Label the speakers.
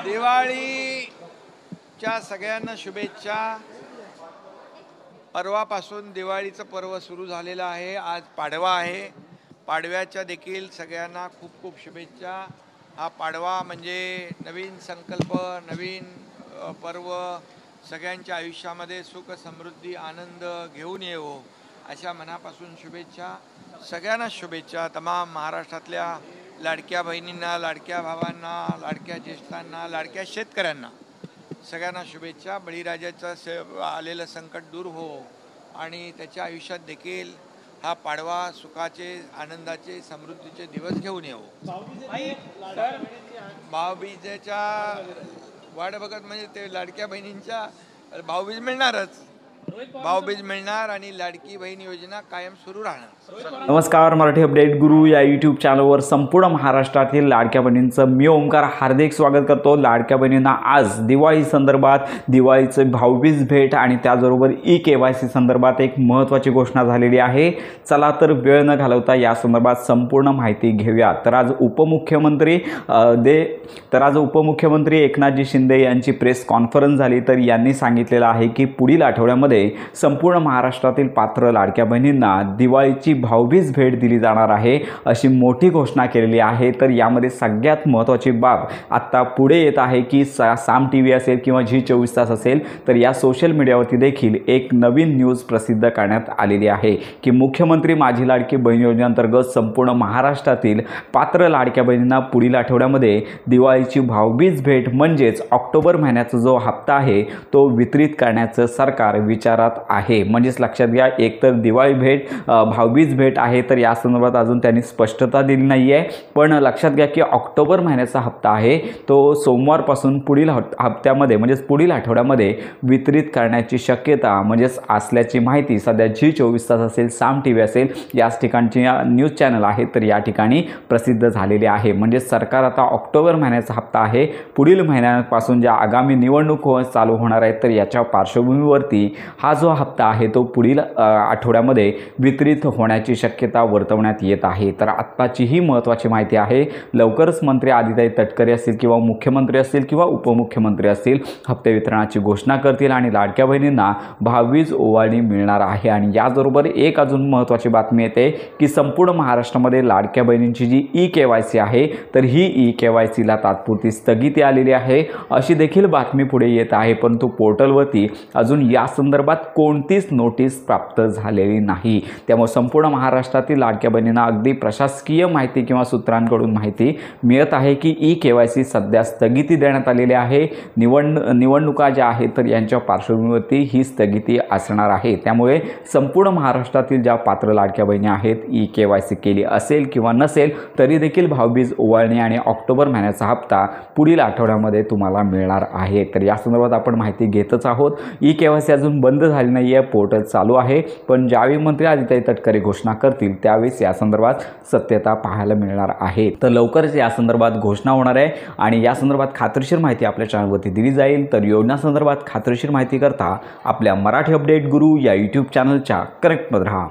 Speaker 1: दिवाळीच्या सगळ्यांना शुभेच्छा। परवापासून दिवाळीचं पर्व सुरू झालेलं आहे। आज पाडवा आहे। पाडव्याच्या देखील सगळ्यांना खूप खूप शुभेच्छा। हा पाडवा म्हणजे नवीन संकल्प, नवीन पर्व, सगळ्यांच्या आयुष्यामध्ये सुख समृद्धी आनंद घेऊन येवो अशा मनापासून शुभेच्छा। सगळ्यांना शुभेच्छा। तमाम महाराष्ट्रातल्या लाडक्या बहिणींना, लाडक्या भावांना, लाडक्या ज्येष्ठांना, लाडक्या शेतकऱ्यांना सगळ्यांना शुभेच्छा। बळीराजाचं आलेलं संकट दूर हो आणि त्याच्या आयुष्यात देखील हा पाडवा सुखाचे, आनंदाचे, समृद्धीचे दिवस घेऊन येवो। भाऊबीजेच्या वाट बघत म्हणजे ते लाडक्या बहिणींच्या भाऊबीज मिळणारच, भाऊबीज मिळणार आणि लाडकी बहीण योजना कायम सुरू राहणार।
Speaker 2: नमस्कार, मराठी अपडेट गुरु या यूट्यूब चॅनलवर संपूर्ण महाराष्ट्रातील लाडक्या बहिणींचं मी ओंकार हार्दिक स्वागत करतो। लाडक्या बहिणींना आज दिवाळी संदर्भात, दिवाळीचे भाऊबीज भेट आणि त्याचबरोबर KYC संदर्भात एक महत्त्वाची घोषणा झालेली आहे। चला तर वेळ न घालवता या संदर्भात संपूर्ण माहिती घेऊया। तर आज उपमुख्यमंत्री एकनाथजी शिंदे यांची प्रेस कॉन्फरन्स झाली। तर यांनी सांगितलेलं आहे की पुढील आठवड्यामध्ये संपूर्ण महाराष्ट्रातील पात्र लाडक्या बहिणींना दिवाळीची भाऊबीज भेट दिली जाणार आहे अशी मोठी घोषणा केलेली आहे। तर यामध्ये सगळ्यात महत्त्वाची बाब आता पुढे येत आहे की साम TV असेल किंवा Zee24 तास असेल तर या सोशल मीडियावरती देखील एक नवीन न्यूज प्रसिद्ध करण्यात आलेली आहे की मुख्यमंत्री माझी लाडकी बहीण योजनेअंतर्गत संपूर्ण महाराष्ट्रातील पात्र लाडक्या बहिणींना पुढील आठवड्यामध्ये दिवाळीची भाऊबीज भेट म्हणजेच ऑक्टोबर महिन्याचा जो हप्ता आहे तो वितरित करण्याचं सरकार विचारात आहे। म्हणजेच लक्षात घ्या, एकतर दिवाळी भेट, भाऊबीज भेट आहे तर या संदर्भात अजून त्यांनी स्पष्टता दिली नाही आहे। पण लक्षात घ्या की ऑक्टोबर महिन्याचा हप्ता आहे तो सोमवारपासून पुढील हप्त्यामध्ये म्हणजेच पुढील आठवड्यामध्ये वितरित करण्याची शक्यता म्हणजेच असल्याची माहिती सध्या Zee24 तास असेल, साम TV असेल, याच ठिकाणची न्यूज चॅनल आहे तर या ठिकाणी प्रसिद्ध झालेली आहे। म्हणजे सरकार आता ऑक्टोबर महिन्याचा हप्ता आहे पुढील महिन्यापासून ज्या आगामी निवडणूक चालू होणार आहेत तर याच्या पार्श्वभूमीवरती हा जो हप्ता आहे तो पुढील आठवड्यामध्ये वितरित होण्याची शक्यता वर्तवण्यात येत आहे। तर आत्ताची ही महत्त्वाची माहिती आहे। लवकरच मंत्री आदिताई तटकरे असतील किंवा मुख्यमंत्री असतील किंवा उपमुख्यमंत्री असतील हप्ते वितरणाची घोषणा करतील आणि लाडक्या बहिणींना भाऊबीज ओवाळणी मिळणार आहे। आणि याचबरोबर एक अजून महत्त्वाची बातमी येते की संपूर्ण महाराष्ट्रामध्ये लाडक्या बहिणींची जी KYC आहे तर ही KYC ला तात्पुरती स्थगिती आलेली आहे अशी देखील बातमी पुढे येत आहे। परंतु पोर्टलवरती अजून या संदर्भात कोणतीच नोटीस प्राप्त झालेली नाही। त्यामुळे संपूर्ण महाराष्ट्रातील लाडक्या बहिणींना अगदी प्रशासकीय माहिती किंवा सूत्रांकडून माहिती मिळत आहे की KYC सध्या स्थगिती देण्यात आलेली आहे। निवडणुका ज्या आहेत तर यांच्या पार्श्वभूमीवरती ही स्थगिती असणार आहे। त्यामुळे संपूर्ण महाराष्ट्रातील ज्या पात्र लाडक्या बहिणी आहेत KYC केली असेल किंवा नसेल तरी देखील भाऊबीज ओवाळणी आणि ऑक्टोबर महिन्याचा हप्ता पुढील आठवड्यामध्ये तुम्हाला मिळणार आहे। तर या संदर्भात आपण माहिती घेतच आहोत। KYC अजून बंद झाली नाही आहे, पोर्टल चालू आहे, पण ज्यावेळी मंत्री आदिताई तटकरे घोषणा करतील त्यावेळेस या संदर्भात सत्यता पाहायला मिळणार आहे। तर लवकरच या संदर्भात घोषणा होणार आहे आणि या संदर्भात खात्रीशीर माहिती आपल्या चॅनलवरती दिली जाईल। तर योजना संदर्भात खात्रीशीर माहिती करता आपल्या मराठी अपडेट गुरु या यूट्यूब चॅनलच्या कनेक्टमध्ये राहा।